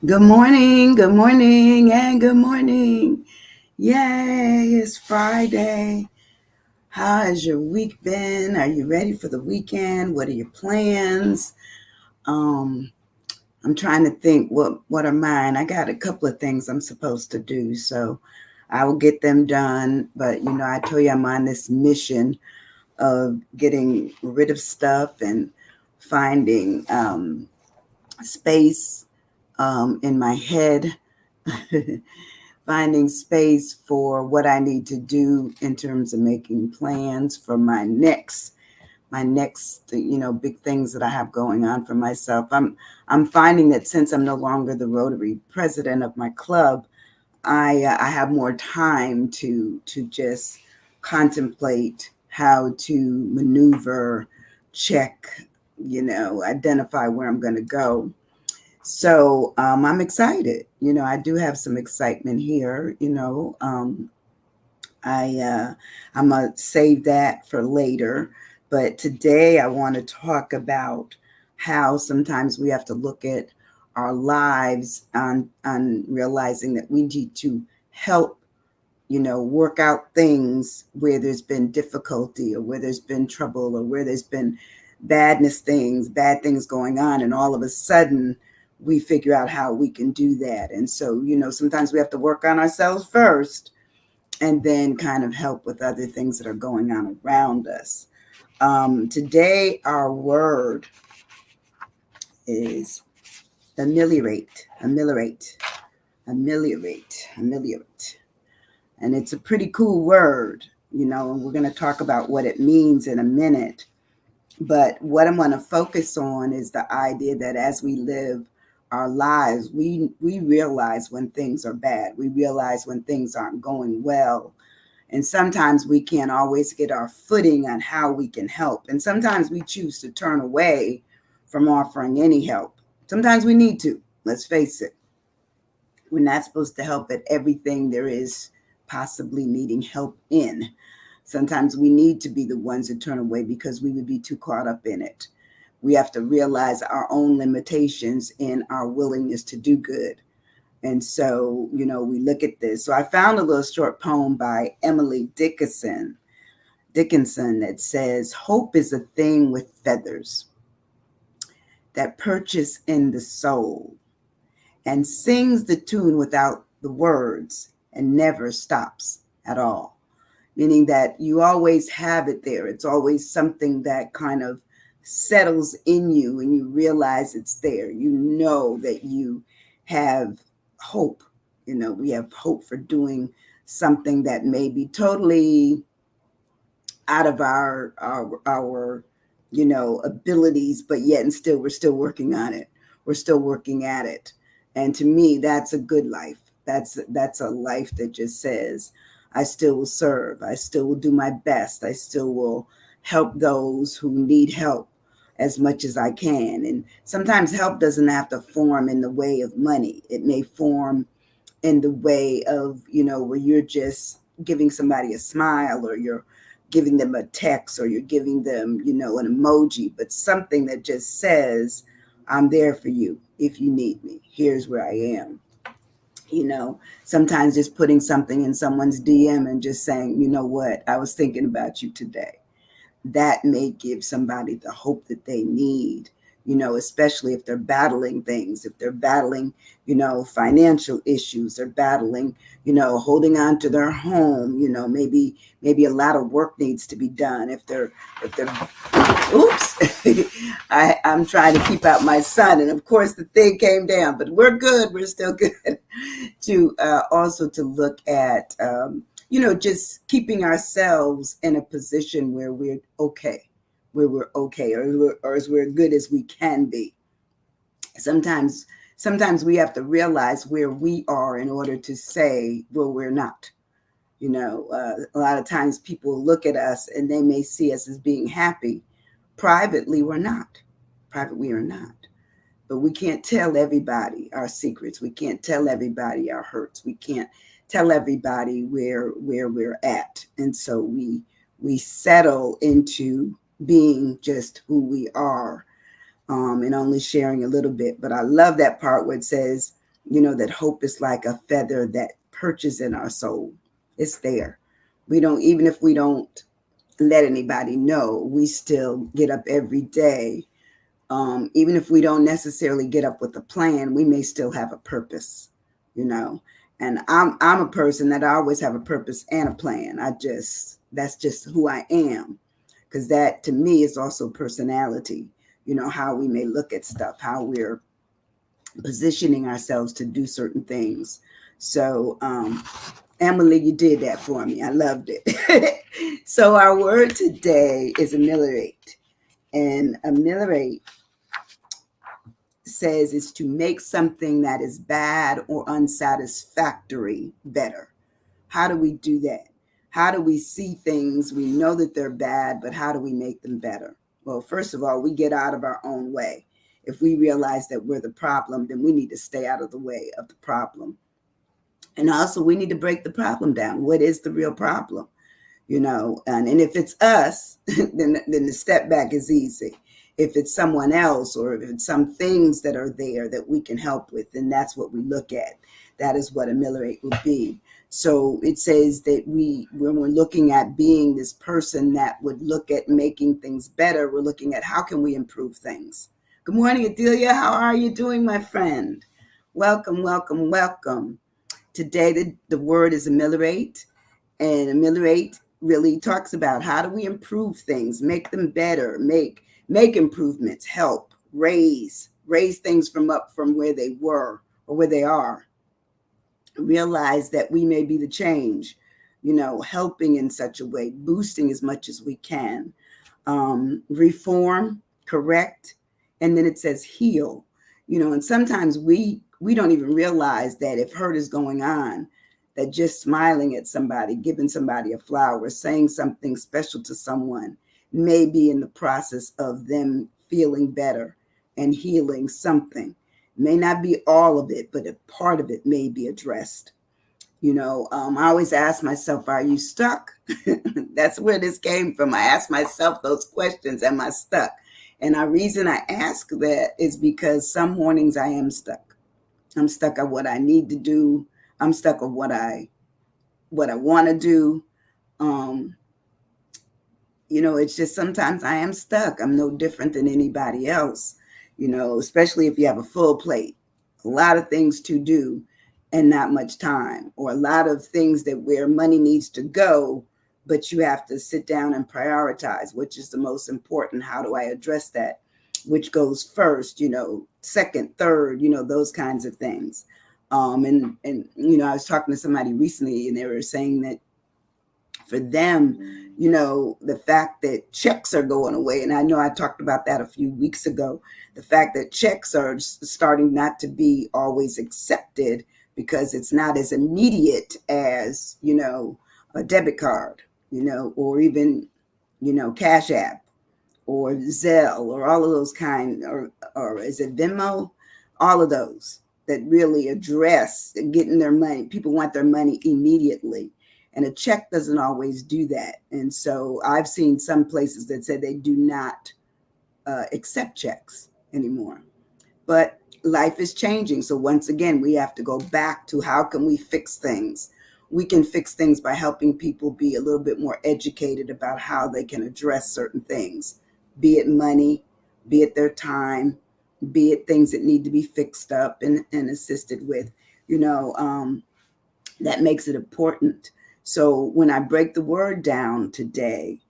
Good morning, and good morning. Yay, it's Friday. How has your week been? Are you ready for the weekend? What are your plans? Um, I'm trying to think what are mine. I got a couple of things I'm supposed to do, so I will get them done. But I told you I'm on this mission of getting rid of stuff and finding space in my head. Finding space for what I need to do in terms of making plans for my next big things that I have going on for myself. I'm finding that since I'm no longer the Rotary president of my club, I have more time to just contemplate how to maneuver, check, identify where I'm going to go. So I'm excited. I do have some excitement here. I'm gonna save that for later. But today I want to talk about how sometimes we have to look at our lives on realizing that we need to help, work out things where there's been difficulty or where there's been trouble or where there's been bad things going on, and all of a sudden we figure out how we can do that. And so, sometimes we have to work on ourselves first and then kind of help with other things that are going on around us. Today, our word is ameliorate. And it's a pretty cool word, and we're going to talk about what it means in a minute. But what I'm going to focus on is the idea that as we live our lives, we realize when things are bad. We realize when things aren't going well. And sometimes we can't always get our footing on how we can help. And sometimes we choose to turn away from offering any help. Sometimes we need to, let's face it. We're not supposed to help at everything there is possibly needing help in. Sometimes we need to be the ones that turn away because we would be too caught up in it. We have to realize our own limitations in our willingness to do good. And so, we look at this. So I found a little short poem by Emily Dickinson that says, "Hope is a thing with feathers that perches in the soul and sings the tune without the words and never stops at all." Meaning that you always have it there. It's always something that kind of settles in you and you realize it's there. You know that you have hope. We have hope for doing something that may be totally out of our abilities, but yet and still we're still working on it. We're still working at it. And to me, that's a good life. That's a life that just says, I still will serve. I still will do my best. I still will help those who need help as much as I can. And sometimes help doesn't have to form in the way of money. It may form in the way of, where you're just giving somebody a smile, or you're giving them a text, or you're giving them, an emoji, but something that just says, I'm there for you if you need me. Here's where I am. Sometimes just putting something in someone's DM and just saying, you know what, I was thinking about you today. That may give somebody the hope that they need, especially if they're battling things, if they're battling, financial issues, they're battling, holding on to their home, maybe a lot of work needs to be done. If they're oops, I'm trying to keep out my son, and of course the thing came down, but we're good. We're still good. To also to look at just keeping ourselves in a position where we're okay, or as we're good as we can be. Sometimes, sometimes we have to realize where we are in order to say, well, we're not. A lot of times people look at us and they may see us as being happy. Privately, we're not. Privately, we are not. But we can't tell everybody our secrets. We can't tell everybody our hurts. We can't tell everybody where we're at. And so we settle into being just who we are, and only sharing a little bit. But I love that part where it says, that hope is like a feather that perches in our soul. It's there. We don't, even if we don't let anybody know, we still get up every day. Even if we don't necessarily get up with a plan, we may still have a purpose, you know. And I'm a person that I always have a purpose and a plan. That's just who I am, because that to me is also personality. How we may look at stuff, how we're positioning ourselves to do certain things. So, Emily, you did that for me. I loved it. So our word today is ameliorate. And ameliorate says is to make something that is bad or unsatisfactory better. How do we do that? How do we see things? We know that they're bad, but how do we make them better? Well, first of all, we get out of our own way. If we realize that we're the problem, then we need to stay out of the way of the problem. And also, we need to break the problem down. What is the real problem? And if it's us, then the step back is easy. If it's someone else, or if it's some things that are there that we can help with, then that's what we look at. That is what ameliorate would be. So it says that when we're looking at being this person that would look at making things better, we're looking at how can we improve things. Good morning, Adelia. How are you doing, my friend? Welcome, welcome, welcome. Today, the word is ameliorate. And ameliorate really talks about how do we improve things, make them better, make improvements, help, raise things from where they were or where they are. Realize that we may be the change, helping in such a way, boosting as much as we can, reform, correct, and then it says heal. And sometimes we don't even realize that if hurt is going on, that just smiling at somebody, giving somebody a flower, saying something special to someone may be in the process of them feeling better and healing something. May not be all of it, but a part of it may be addressed. I always ask myself, are you stuck? That's where this came from. I ask myself those questions, am I stuck? And the reason I ask that is because some mornings I am stuck. I'm stuck on what I need to do. I'm stuck on what I want to do. It's just sometimes I am stuck. I'm no different than anybody else, especially if you have a full plate, a lot of things to do and not much time, or a lot of things that where money needs to go, but you have to sit down and prioritize, which is the most important. How do I address that? Which goes first, second, third, those kinds of things. And I was talking to somebody recently and they were saying that for them, the fact that checks are going away, and I know I talked about that a few weeks ago, the fact that checks are starting not to be always accepted because it's not as immediate as, a debit card, or even, Cash App or Zelle or all of those kind, or is it Venmo? All of those that really address getting their money. People want their money immediately. And a check doesn't always do that. And so I've seen some places that say they do not accept checks anymore. But life is changing. So once again, we have to go back to how can we fix things? We can fix things by helping people be a little bit more educated about how they can address certain things, be it money, be it their time, be it things that need to be fixed up and assisted with, that makes it important. So when I break the word down today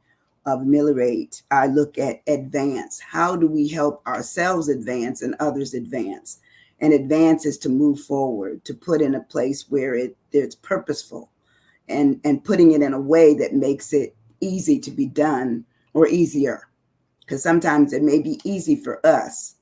of ameliorate, I look at advance. How do we help ourselves advance and others advance? And advance is to move forward, to put in a place where it's purposeful and putting it in a way that makes it easy to be done or easier. Because sometimes it may be easy for us,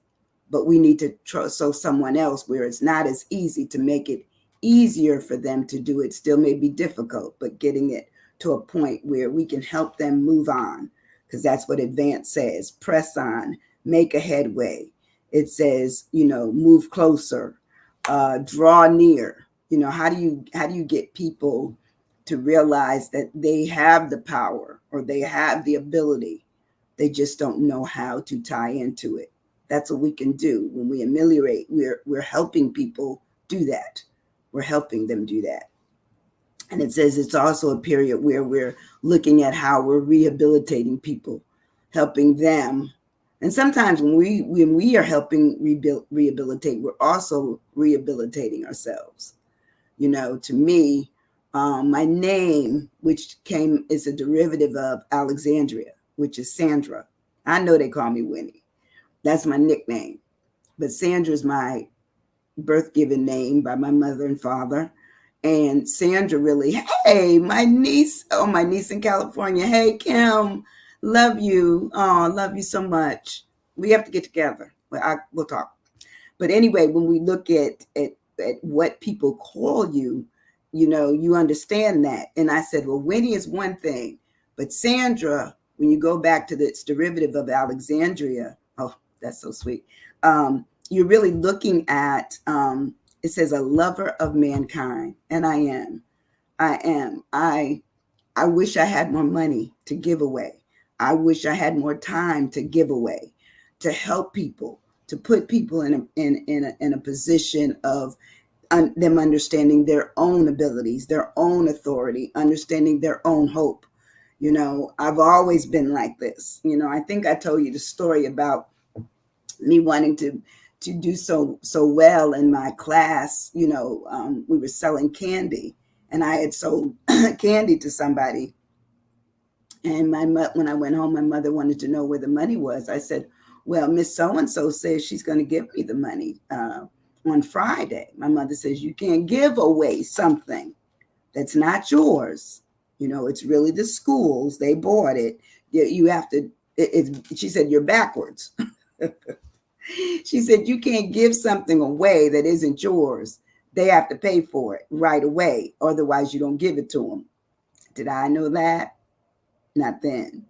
but we need to show someone else where it's not as easy to make it easier for them to do it. Still may be difficult, but getting it to a point where we can help them move on, because that's what advance says. Press on, make a headway. It says, move closer, draw near. How do you get people to realize that they have the power or they have the ability? They just don't know how to tie into it. That's what we can do when we ameliorate. We're helping people do that. We're helping them do that. And it says it's also a period where we're looking at how we're rehabilitating people, helping them. And sometimes when we are helping rehabilitate, we're also rehabilitating ourselves. To me, my name, which is a derivative of Alexandria, which is Sandra. I know they call me Winnie. That's my nickname. But Sandra is my birth given name by my mother and father. And Sandra really, hey, my niece in California. Hey, Kim, love you. Oh, love you so much. We have to get together. We'll talk. But anyway, when we look at what people call you, you understand that. And I said, well, Winnie is one thing, but Sandra, when you go back to this derivative of Alexandria, oh, that's so sweet. You're really looking at, it says a lover of mankind. And I am. I wish I had more money to give away. I wish I had more time to give away, to help people, to put people in a position of them understanding their own abilities, their own authority, understanding their own hope. I've always been like this. I think I told you the story about me wanting to do so well in my class. We were selling candy, and I had sold candy to somebody. And when I went home, my mother wanted to know where the money was. I said, well, Miss So-and-so says she's going to give me the money on Friday. My mother says, you can't give away something that's not yours. It's really the schools. They bought it. You have to, she said, you're backwards. She said, you can't give something away that isn't yours. They have to pay for it right away. Otherwise, you don't give it to them. Did I know that? Not then.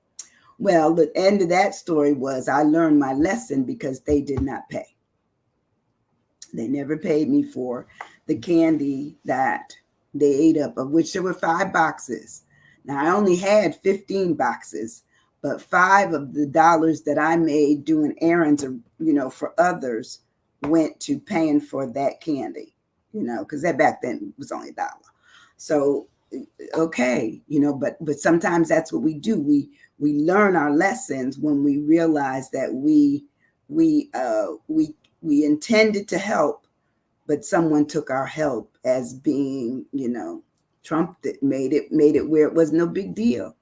Well, the end of that story was I learned my lesson because they did not pay. They never paid me for the candy that they ate up, of which there were 5 boxes. Now, I only had 15 boxes, but 5 of the dollars that I made doing errands, for others went to paying for that candy, because that back then was only $1. So, okay, but sometimes that's what we do. We learn our lessons when we realize that we intended to help, but someone took our help as being, trumped it, made it where it was no big deal.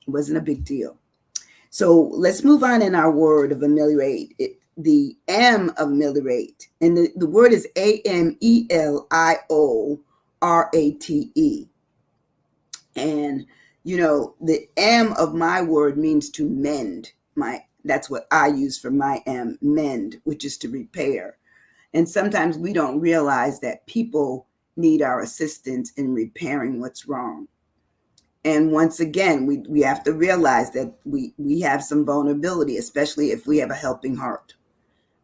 It wasn't a big deal. So let's move on in our word of ameliorate. The M of ameliorate, and the word is AMELIORATE. And the M of my word means to mend. That's what I use for my M, mend, which is to repair. And sometimes we don't realize that people need our assistance in repairing what's wrong. And once again, we have to realize that we have some vulnerability, especially if we have a helping heart.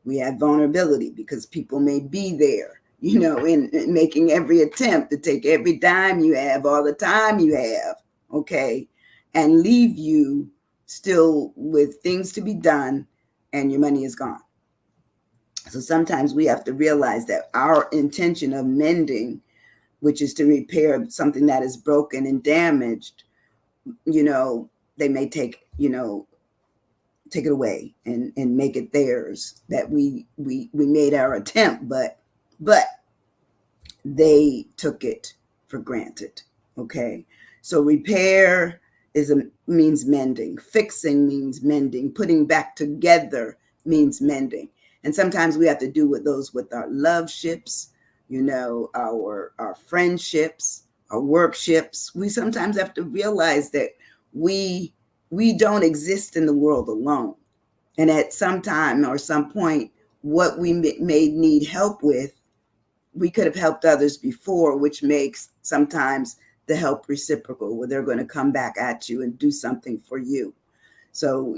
We have vulnerability because people may be there, in making every attempt to take every dime you have, all the time you have, okay, and leave you still with things to be done and your money is gone. So sometimes we have to realize that our intention of mending, which is to repair something that is broken and damaged, they may take it away and make it theirs, that we made our attempt, but they took it for granted. Okay. So repair means mending. Fixing means mending. Putting back together means mending. And sometimes we have to do with our love ships, our friendships, our work ships. We sometimes have to realize that we don't exist in the world alone. And at some time or some point, what we may need help with, we could have helped others before, which makes sometimes the help reciprocal, where they're going to come back at you and do something for you. So,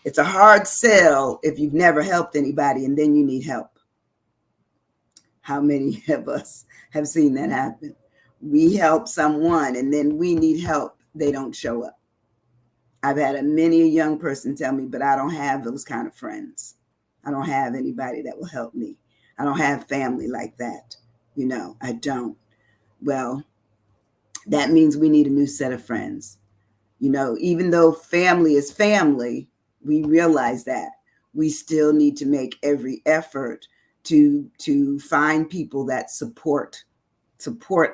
it's a hard sell if you've never helped anybody and then you need help. How many of us have seen that happen? We help someone and then we need help. They don't show up. I've had many a young person tell me, but I don't have those kind of friends. I don't have anybody that will help me. I don't have family like that. I don't. Well, that means we need a new set of friends. Even though family is family, we realize that we still need to make every effort to find people that support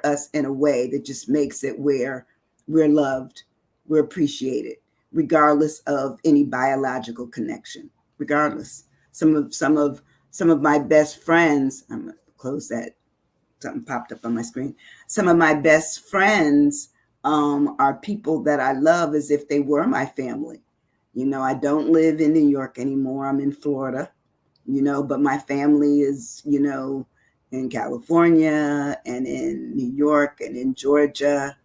us in a way that just makes it where we're loved, we're appreciated, regardless of any biological connection. Regardless, some of my best friends. I'm gonna close that. Something popped up on my screen. Some of my best friends are people that I love as if they were my family. I don't live in New York anymore. I'm in Florida, but my family is, in California and in New York and in Georgia.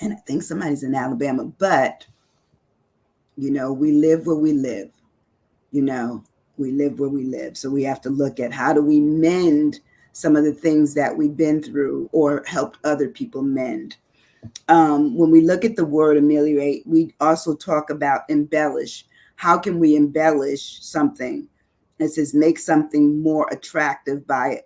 And I think somebody's in Alabama, but, we live where we live, you know, we live where we live. So we have to look at how do we mend some of the things that we've been through or helped other people mend. When we look at the word ameliorate, we also talk about embellish. How can we embellish something? It says make something more attractive by,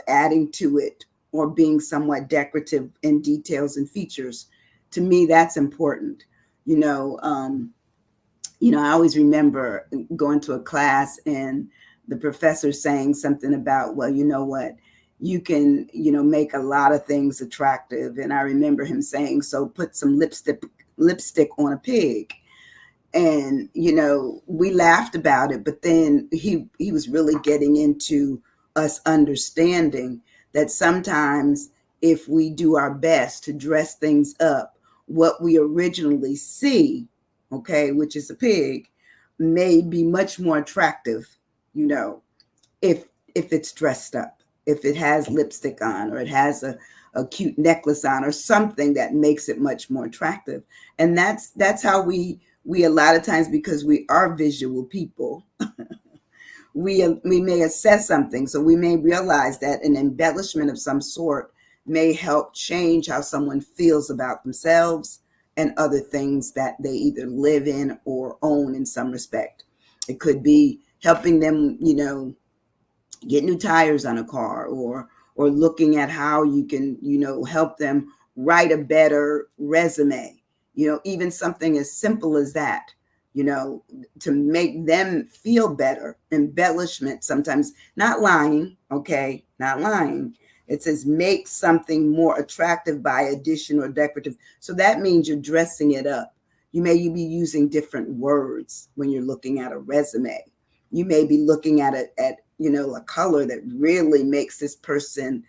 adding to it or being somewhat decorative in details and features. To me, that's important. You know, um, I always remember going to a class and the professor saying something about, well, you know what, you can, make a lot of things attractive. And I remember him saying, so put some lipstick on a pig. And, we laughed about it, but then he was really getting into us understanding that sometimes if we do our best to dress things up, what we originally see, okay, which is a pig, may be much more attractive, you know, if it's dressed up, if it has lipstick on, or it has a cute necklace on, or something that makes it much more attractive. And that's how we a lot of times, because we are visual people, we may assess something. So we may realize that an embellishment of some sort may help change how someone feels about themselves and other things that they either live in or own in some respect. It could be helping them, get new tires on a car, or looking at how you can, help them write a better resume. Even something as simple as that, you know to make them feel better. Embellishment, sometimes not lying, okay, not lying. It says make something more attractive by addition or decorative. So that means you're dressing it up. You may be using different words when you're looking at a resume. You may be looking at it at, a color that really makes this person,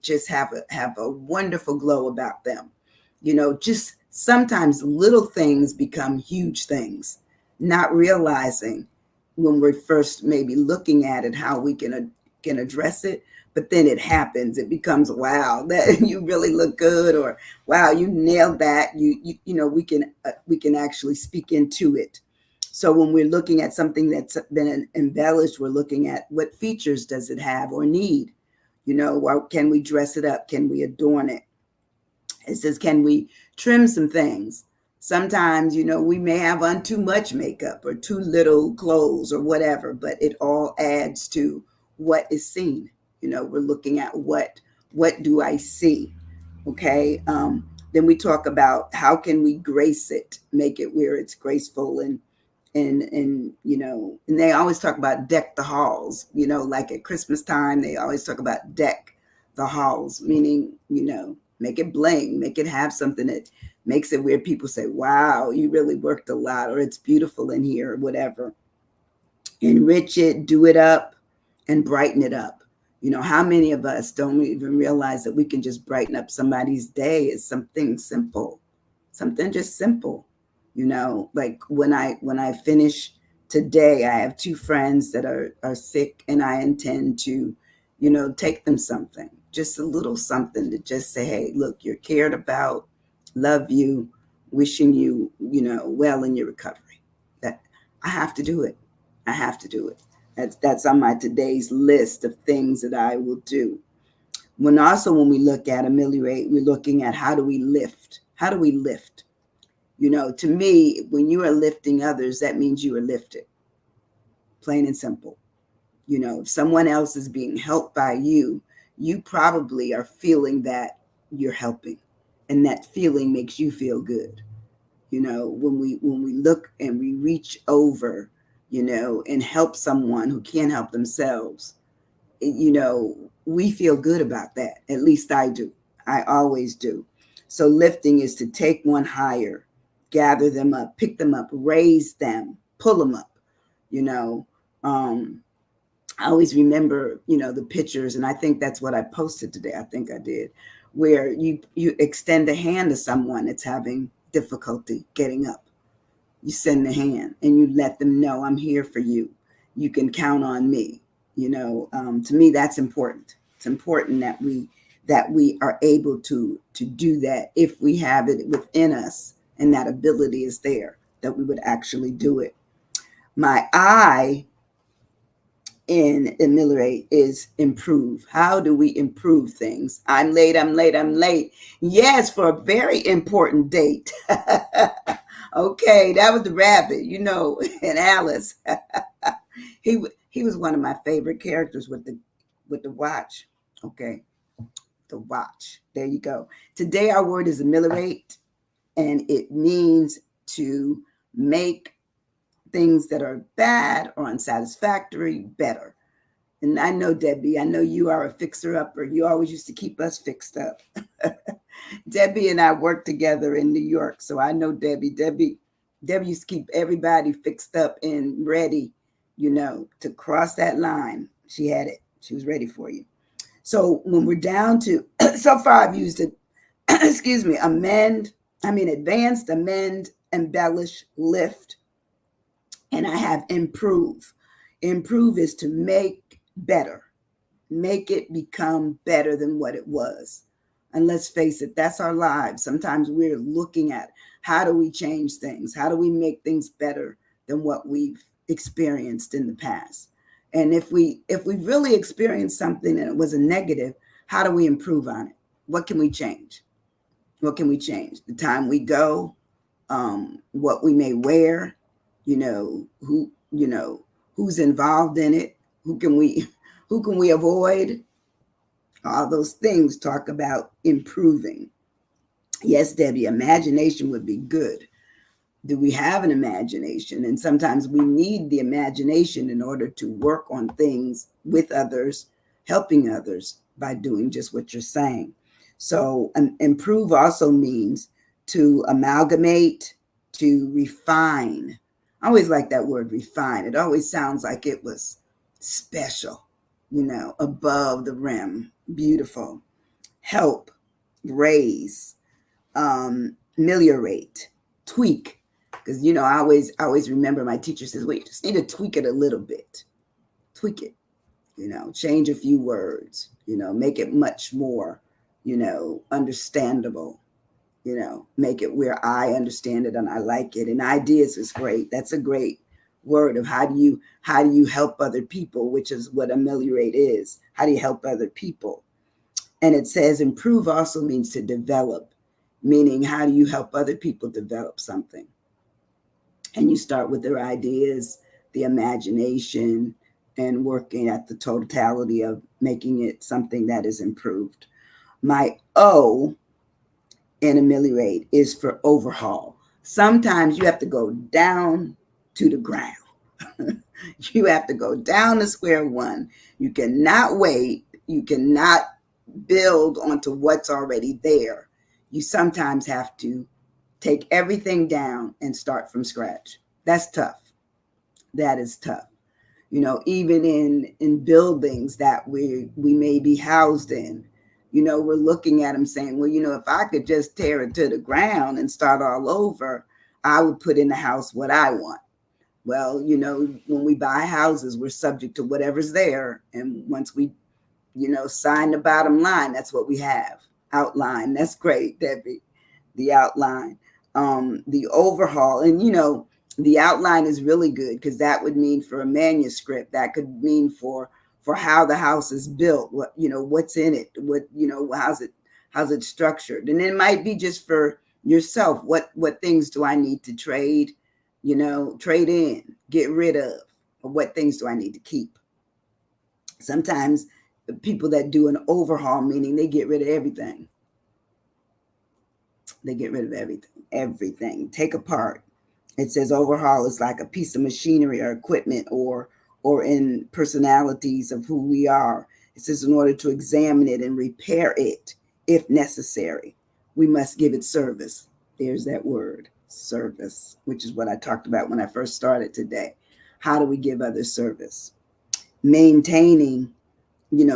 just have a wonderful glow about them. Just sometimes little things become huge things, not realizing when we're first maybe looking at it how we can address it. But then it happens. It becomes, wow, that you really look good, or wow, you nailed that. We can actually speak into it. So when we're looking at something that's been embellished, we're looking at what features does it have or need. Or can we dress it up? Can we adorn it? It says, can we trim some things? Sometimes, we may have on too much makeup or too little clothes or whatever, but it all adds to what is seen. We're looking at what do I see? Okay. Then we talk about how can we grace it, make it where it's graceful, and they always talk about deck the halls, like at Christmas time, they always talk about deck the halls, meaning, make it bling, make it have something that makes it where people say, wow, you really worked a lot, or it's beautiful in here, or whatever. Enrich it, do it up, and brighten it up. How many of us don't even realize that we can just brighten up somebody's day? Is something simple, something just simple. Like when I finish today, I have two friends that are sick, and I intend to, take them something, just a little something to just say, hey, look, you're cared about, love you, wishing you, well in your recovery. That I have to do it. I have to do it. That's on my today's list of things that I will do. When we look at ameliorate, we're looking at how do we lift? How do we lift? To me, when you are lifting others, that means you are lifted, plain and simple. If someone else is being helped by you, you probably are feeling that you're helping, and that feeling makes you feel good. When we look and we reach over, and help someone who can't help themselves, we feel good about that. At least I do. I always do. So lifting is to take one higher, gather them up, pick them up, raise them, pull them up. You know, um, I always remember, the pictures, and I think that's what I posted today. I think I did, where you extend a hand to someone that's having difficulty getting up. You send the hand and you let them know, I'm here for you. You can count on me. To me, that's important. It's important that we are able to do that if we have it within us and that ability is there, that we would actually do it. My I in ameliorate is improve. How do we improve things? I'm late, I'm late, I'm late. Yes, for a very important date. Okay, that was the rabbit, and Alice. He was one of my favorite characters with the watch. Okay, the watch. There you go. Today our word is ameliorate, and it means to make things that are bad or unsatisfactory better. And I know, Debbie, I know you are a fixer-upper. You always used to keep us fixed up. Debbie and I worked together in New York, so I know Debbie. Debbie used to keep everybody fixed up and ready, to cross that line. She had it. She was ready for you. So when we're down to, so far I've used it, excuse me, advanced, amend, embellish, lift, and I have improve. Improve is to make better, make it become better than what it was. And let's face it, that's our lives. Sometimes we're looking at how do we change things? How do we make things better than what we've experienced in the past? And if we really experienced something and it was a negative, how do we improve on it? What can we change? What can we change? The time we go, what we may wear, who's involved in it, who can we avoid? All those things talk about improving. Yes, Debbie, imagination would be good. Do we have an imagination? And sometimes we need the imagination in order to work on things with others, helping others by doing just what you're saying. So improve also means to amalgamate, to refine. I always like that word refine. It always sounds like it was special, above the rim, beautiful. Help, raise, ameliorate, tweak. Because I always remember my teacher says, well, you just need to tweak it a little bit. Tweak it, change a few words, make it much more, understandable, make it where I understand it and I like it. And ideas is great. That's a great word of how do you help other people, which is what ameliorate is. How do you help other people? And it says improve also means to develop, meaning how do you help other people develop something? And you start with their ideas, the imagination, and working at the totality of making it something that is improved. My O in ameliorate is for overhaul. Sometimes you have to go down to the ground. You have to go down to square one. You cannot wait. You cannot build onto what's already there. You sometimes have to take everything down and start from scratch. That's tough. That is tough. Even in buildings that we may be housed in, we're looking at them saying, well, if I could just tear it to the ground and start all over, I would put in the house what I want. Well, when we buy houses, we're subject to whatever's there. And once we, sign the bottom line, that's what we have. Outline. That's great, Debbie. The outline. The overhaul. And, the outline is really good because that would mean for a manuscript, that could mean for how the house is built, what, what's in it, what, how's it structured. And it might be just for yourself. What things do I need to trade in, get rid of, or what things do I need to keep? Sometimes people that do an overhaul, meaning they get rid of everything. They get rid of everything. Take apart. It says overhaul is like a piece of machinery or equipment or in personalities of who we are. It says in order to examine it and repair it if necessary, we must give it service. There's that word, service, which is what I talked about when I first started today. How do we give others service? Maintaining,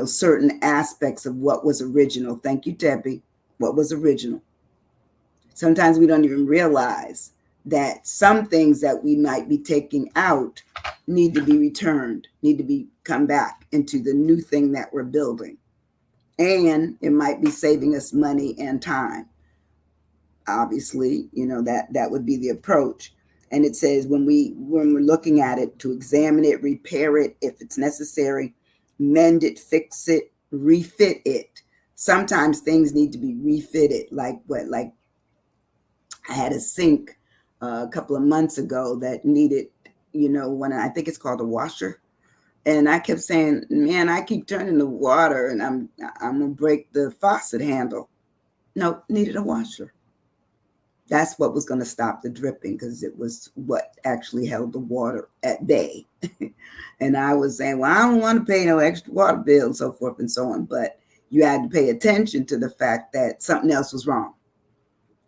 certain aspects of what was original. Thank you, Debbie. What was original? Sometimes we don't even realize that some things that we might be taking out need to be returned, need to be come back into the new thing that we're building. And it might be saving us money and time. Obviously, that would be the approach. And it says when we're looking at it, to examine it, repair it if it's necessary, mend it, fix it, refit it. Sometimes things need to be refitted, like I had a sink a couple of months ago that needed, when I think it's called a washer. And I kept saying, man, I keep turning the water and I'm gonna break the faucet handle. No, needed a washer. That's what was going to stop the dripping, because it was what actually held the water at bay. And I was saying, well, I don't want to pay no extra water bill and so forth and so on. But you had to pay attention to the fact that something else was wrong.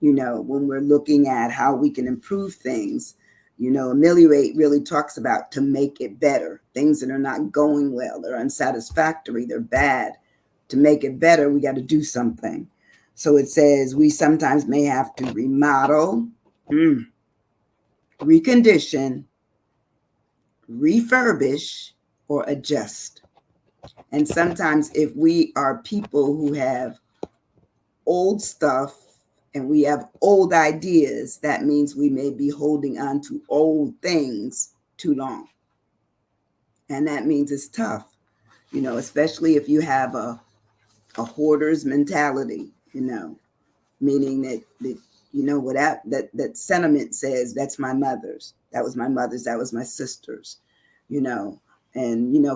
When we're looking at how we can improve things, Ameliorate really talks about to make it better. Things that are not going well, they're unsatisfactory, they're bad. To make it better, we got to do something. So it says we sometimes may have to remodel, recondition, refurbish, or adjust. And sometimes if we are people who have old stuff and we have old ideas, that means we may be holding on to old things too long. And that means it's tough, especially if you have a hoarder's mentality, meaning that what that sentiment says, that's my mother's, that was my mother's, that was my sister's, and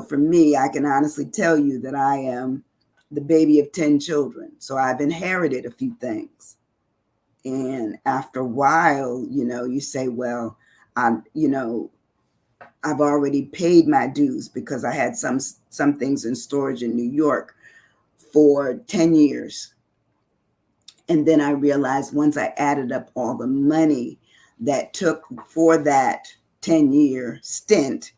for me, I can honestly tell you that I am the baby of 10 children, so I've inherited a few things. And after a while, you say, well, I've already paid my dues, because I had some things in storage in New York for 10 years. And then I realized once I added up all the money that took for that 10-year stint,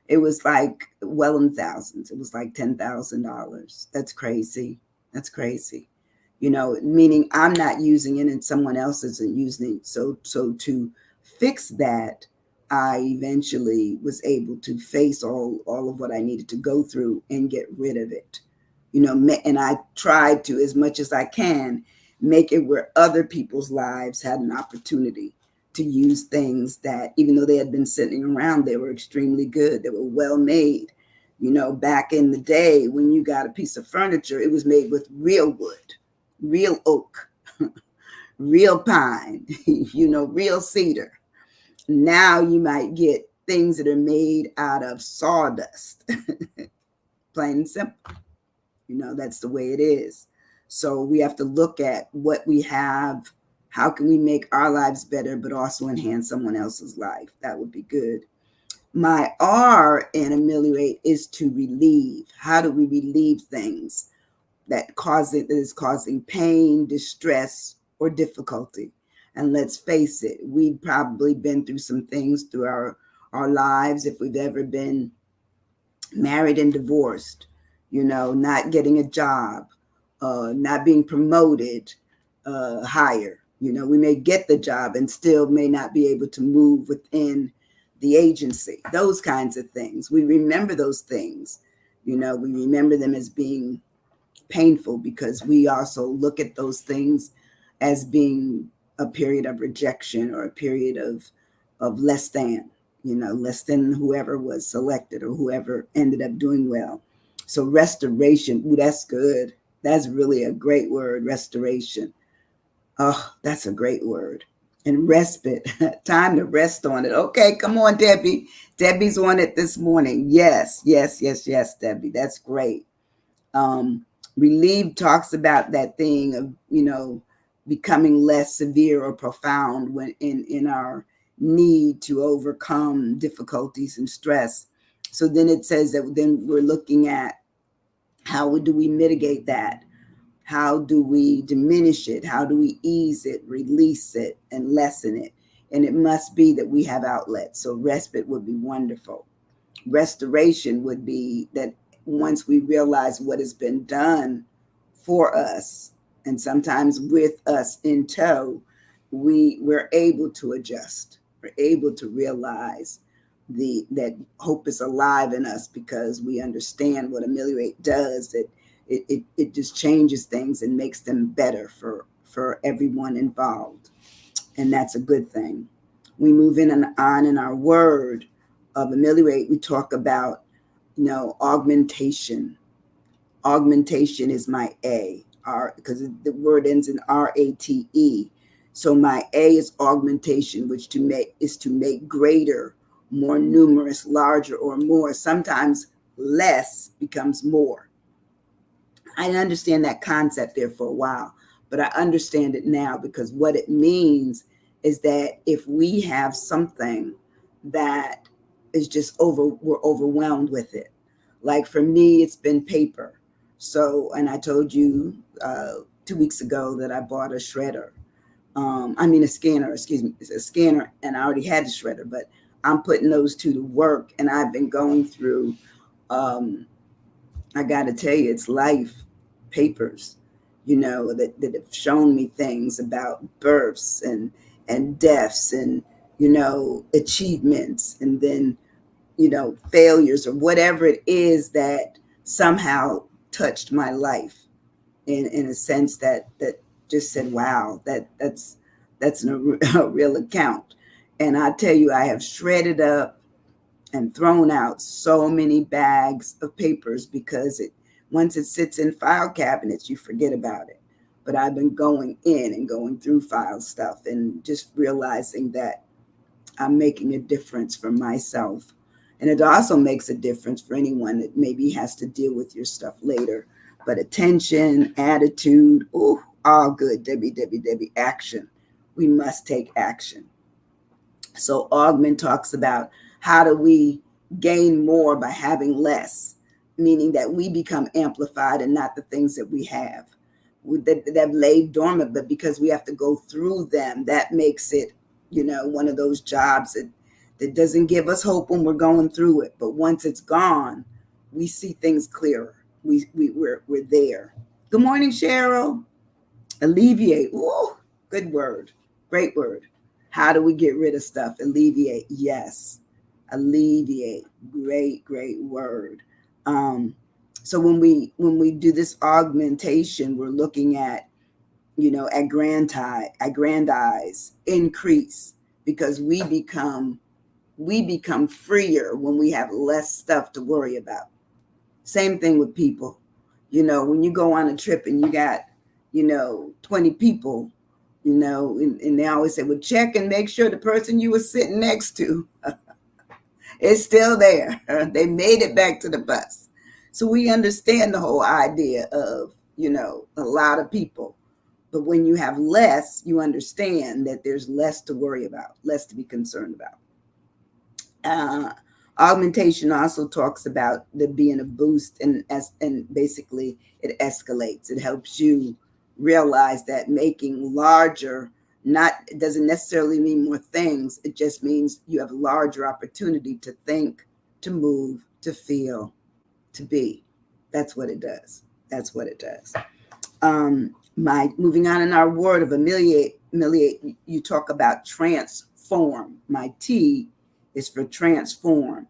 it was like well in thousands. It was like $10,000. That's crazy. That's crazy. Meaning I'm not using it and someone else isn't using it. So to fix that, I eventually was able to face all of what I needed to go through and get rid of it. And I tried to, as much as I can, make it where other people's lives had an opportunity to use things that, even though they had been sitting around, they were extremely good. They were well made. Back in the day when you got a piece of furniture, it was made with real wood, real oak, real pine, real cedar. Now you might get things that are made out of sawdust, plain and simple. That's the way it is. So we have to look at what we have. How can we make our lives better, but also enhance someone else's life? That would be good. My R in ameliorate is to relieve. How do we relieve things that is causing pain, distress, or difficulty? And let's face it, we've probably been through some things through our lives. If we've ever been married and divorced, not getting a job, not being promoted higher. We may get the job and still may not be able to move within the agency. Those kinds of things. We remember those things. We remember them as being painful, because we also look at those things as being a period of rejection or a period of less than, less than whoever was selected or whoever ended up doing well. So restoration, ooh, that's good. That's really a great word, restoration. Oh, that's a great word. and respite. Time to rest on it. Okay, come on, Debbie. Debbie's on it this morning. Yes, yes, yes, yes, Debbie. That's great. Um, Relieve talks about that thing of, becoming less severe or profound when in our need to overcome difficulties and stress. So then it says that then we're looking at how do we mitigate that? How do we diminish it? How do we ease it, release it, and lessen it? And it must be that we have outlets. So respite would be wonderful. Restoration would be that once we realize what has been done for us, and sometimes with us in tow, we're able to adjust. We're able to realize that hope is alive in us because we understand what Ameliorate does. That it just changes things and makes them better for everyone involved, and that's a good thing. We move in and on in our word of Ameliorate. We talk about augmentation. Augmentation is my A, because the word ends in RATE. So my A is augmentation, which is to make greater, more numerous, larger, or more. Sometimes less becomes more. I didn't understand that concept there for a while, but I understand it now, because what it means is that if we have something that is just we're overwhelmed with it. Like for me, it's been paper. So, and I told you 2 weeks ago that I bought a shredder. A scanner, excuse me. It's a scanner, and I already had the shredder, but I'm putting those two to work. And I've been going through, I got to tell you, it's life papers, that have shown me things about births and deaths and, achievements, and then, failures, or whatever it is that somehow touched my life in a sense that just said, wow, that's a real account. And I tell you, I have shredded up and thrown out so many bags of papers, because once it sits in file cabinets, you forget about it. But I've been going in and going through file stuff and just realizing that I'm making a difference for myself. And it also makes a difference for anyone that maybe has to deal with your stuff later. But attention, attitude, all good. Debbie, action. We must take action. So Augment talks about how do we gain more by having less, meaning that we become amplified and not the things that we have that laid dormant, but because we have to go through them, that makes it, one of those jobs that doesn't give us hope when we're going through it. But once it's gone, we see things clearer. We're there. Good morning, Cheryl. Alleviate. Ooh, good word. Great word. How do we get rid of stuff? Alleviate. Yes. Alleviate. Great word. So when we do this augmentation, we're looking at, aggrandize, increase, because we become freer when we have less stuff to worry about. Same thing with people. When you go on a trip and you got, 20 people, and they always say, well, check and make sure the person you were sitting next to is still there. They made it back to the bus. So we understand the whole idea of, a lot of people. But when you have less, you understand that there's less to worry about, less to be concerned about. Augmentation also talks about there being a boost, and basically it escalates. It helps you realize that making larger it doesn't necessarily mean more things. It just means you have a larger opportunity to think, to move, to feel, to be. That's what it does. That's what it does. Moving on in our word of ameliorate, you talk about transform. My T is for transform,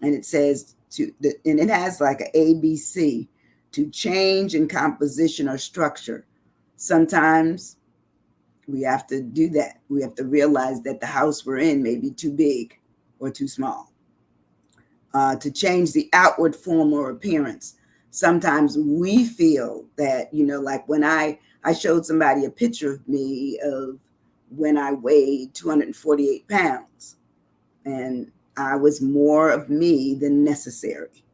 and it says and it has like an ABC, to change in composition or structure. Sometimes we have to do that. We have to realize that the house we're in may be too big or too small. To change the outward form or appearance. Sometimes we feel that, like when I showed somebody a picture of me of when I weighed 248 pounds, and I was more of me than necessary.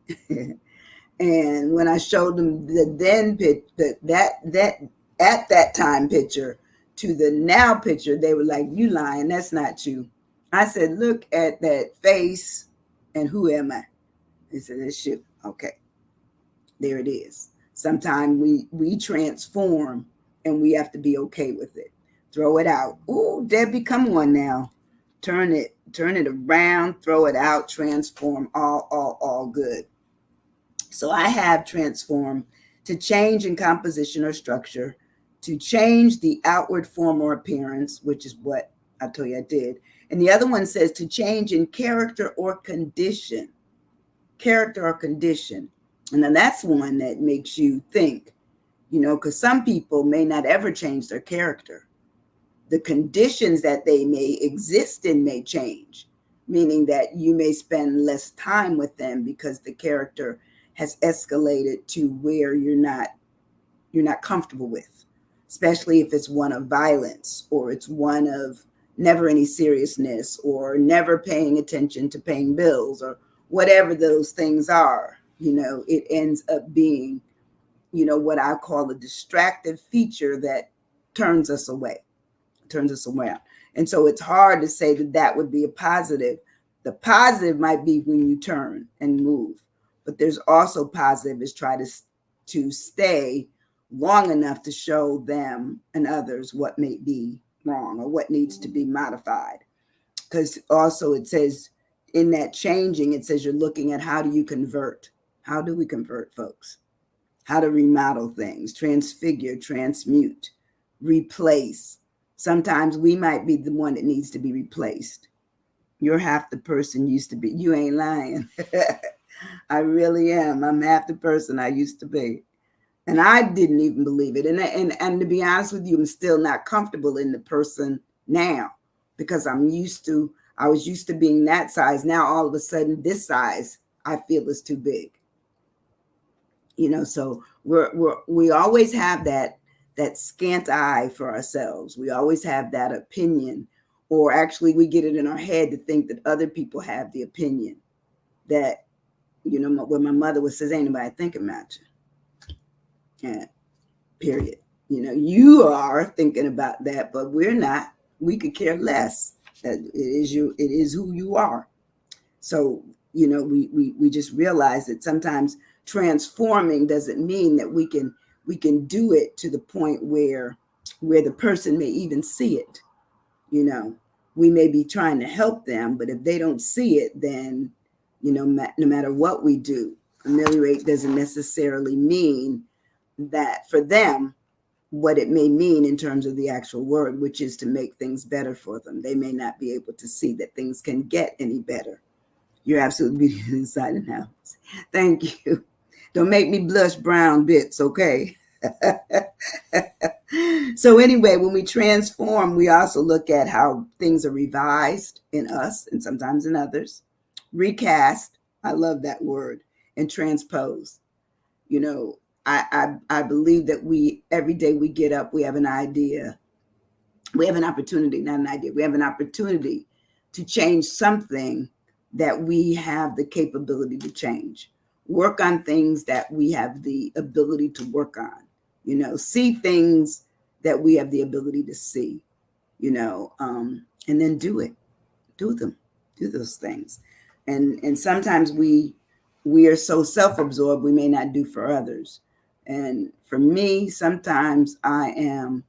And when I showed them the then that at that time picture to the now picture, they were like, "You lying? That's not you." I said, "Look at that face, and who am I?" They said, "It's you." Okay, there it is. Sometimes we transform, and we have to be okay with it. Throw it out. Ooh, Debbie, come on now. Turn it around, throw it out, transform, all good. So I have transformed to change in composition or structure, to change the outward form or appearance, which is what I told you I did. And the other one says to change in character or condition. Character or condition. And then that's one that makes you think, because some people may not ever change their character. The conditions that they may exist in may change, meaning that you may spend less time with them because the character has escalated to where you're not comfortable with, especially if it's one of violence, or it's one of never any seriousness, or never paying attention to paying bills, or whatever those things are. It ends up being, what I call a distractive feature that turns us around. And so it's hard to say that would be a positive. The positive might be when you turn and move, but there's also positive is try to stay long enough to show them and others what may be wrong or what needs to be modified. Because also it says in that changing, it says you're looking at how do you convert? How do we convert, folks? How to remodel things, transfigure, transmute, replace. Sometimes we might be the one that needs to be replaced. You're half the person you used to be. You ain't lying. I really am. I'm half the person I used to be. And I didn't even believe it. And to be honest with you, I'm still not comfortable in the person now, because I was used to being that size. Now all of a sudden this size I feel is too big. So we always have that scant eye for ourselves. We always have that opinion, or actually we get it in our head to think that other people have the opinion that, when my mother would say, ain't nobody thinking about you. Yeah, period. You are thinking about that, but we're not. We could care less. It is who you are. So, we just realize that sometimes transforming doesn't mean that we can do it to the point where the person may even see it. We may be trying to help them, but if they don't see it, then, no matter what we do, ameliorate doesn't necessarily mean that for them what it may mean in terms of the actual word, which is to make things better for them. They may not be able to see that things can get any better. You're absolutely beautiful inside and out. Thank you. Don't make me blush brown bits, okay? So anyway, when we transform, we also look at how things are revised in us and sometimes in others. Recast, I love that word, and transpose. I believe that every day we get up, we have an idea. We have an opportunity, not an idea. We have an opportunity to change something that we have the capability to change. Work on things that we have the ability to work on. See things that we have the ability to see, and then do it. Do them. Do those things. And sometimes we are so self-absorbed we may not do for others. And for me, sometimes I am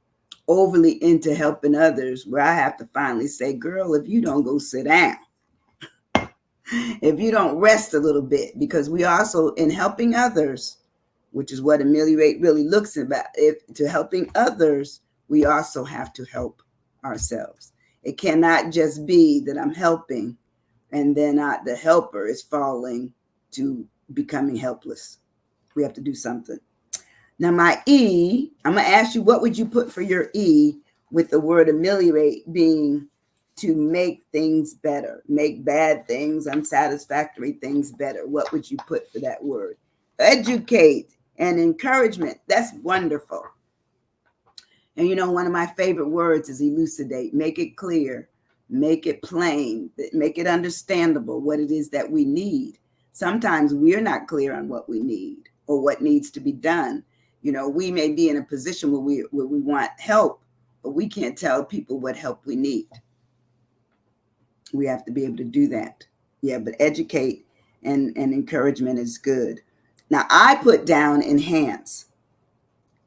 overly into helping others where I have to finally say, girl, if you don't go sit down, if you don't rest a little bit, because we also, in helping others, which is what ameliorate really looks about, to helping others, we also have to help ourselves. It cannot just be that I'm helping and then the helper is falling to becoming helpless. We have to do something. Now my E, I'm going to ask you, what would you put for your E with the word ameliorate being to make things better, make bad things, unsatisfactory things better? What would you put for that word? Educate and encouragement. That's wonderful. And one of my favorite words is elucidate. Make it clear, make it plain, make it understandable what it is that we need. Sometimes we're not clear on what we need or what needs to be done. We may be in a position where we want help, but we can't tell people what help we need. We have to be able to do that. Yeah, but educate and encouragement is good. Now, I put down enhance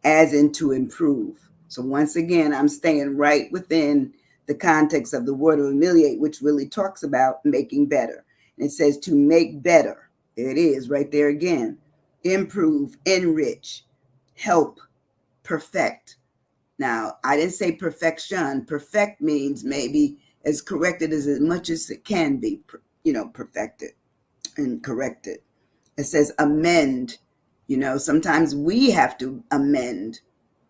as in to improve. So once again, I'm staying right within the context of the word ameliorate, which really talks about making better. And it says to make better. There it is right there again. Improve, enrich, help, perfect. Now, I didn't say perfection. Perfect means maybe as corrected as much as it can be, perfected and corrected. It says amend. Sometimes we have to amend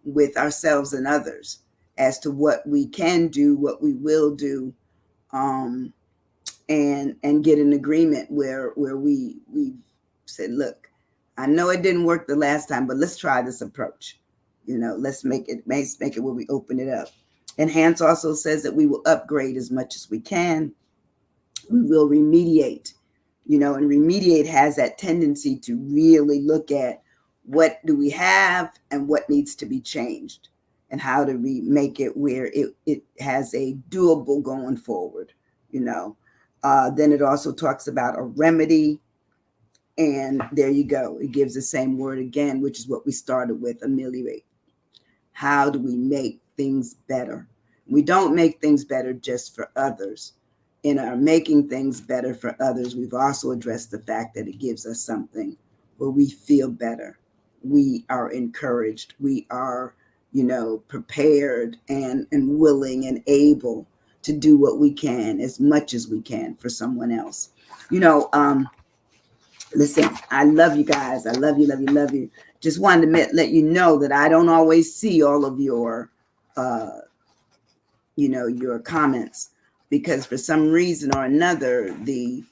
with ourselves and others as to what we can do, what we will do, and get an agreement where we said, look, I know it didn't work the last time, but let's try this approach. Let's make it where we open it up. Enhance also says that we will upgrade as much as we can. We will remediate, and remediate has that tendency to really look at what do we have and what needs to be changed and how to make it where it has a doable going forward. Then it also talks about a remedy. And there you go. It gives the same word again, which is what we started with, ameliorate. How do we make things better? We don't make things better just for others. In our making things better for others, we've also addressed the fact that it gives us something where we feel better. We are encouraged. We are, prepared and willing and able to do what we can as much as we can for someone else. Listen, I love you guys. I love you, love you, love you. Just wanted to let you know that I don't always see all of your, your comments, because for some reason or another, the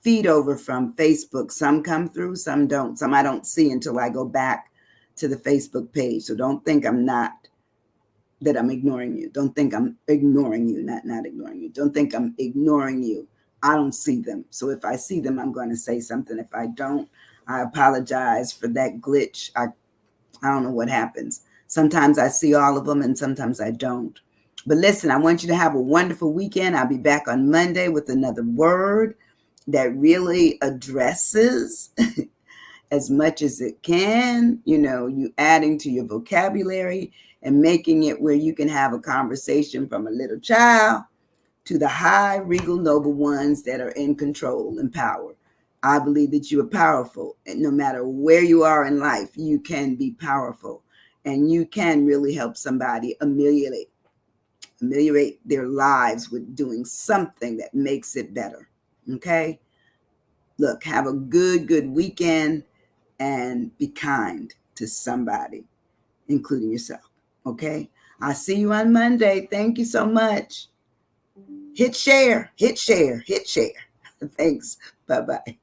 feed over from Facebook, some come through, some don't. Some I don't see until I go back to the Facebook page. So don't think that I'm ignoring you. Don't think I'm ignoring you, not ignoring you. Don't think I'm ignoring you. I don't see them. So if I see them, I'm going to say something. If I don't, I apologize for that glitch. I don't know what happens. Sometimes I see all of them and sometimes I don't. But listen, I want you to have a wonderful weekend. I'll be back on Monday with another word that really addresses as much as it can, you adding to your vocabulary and making it where you can have a conversation from a little child to the high, regal, noble ones that are in control and power. I believe that you are powerful. And no matter where you are in life, you can be powerful. And you can really help somebody ameliorate their lives with doing something that makes it better. Okay? Look, have a good weekend and be kind to somebody, including yourself. Okay? I'll see you on Monday. Thank you so much. Hit share. Thanks. Bye-bye.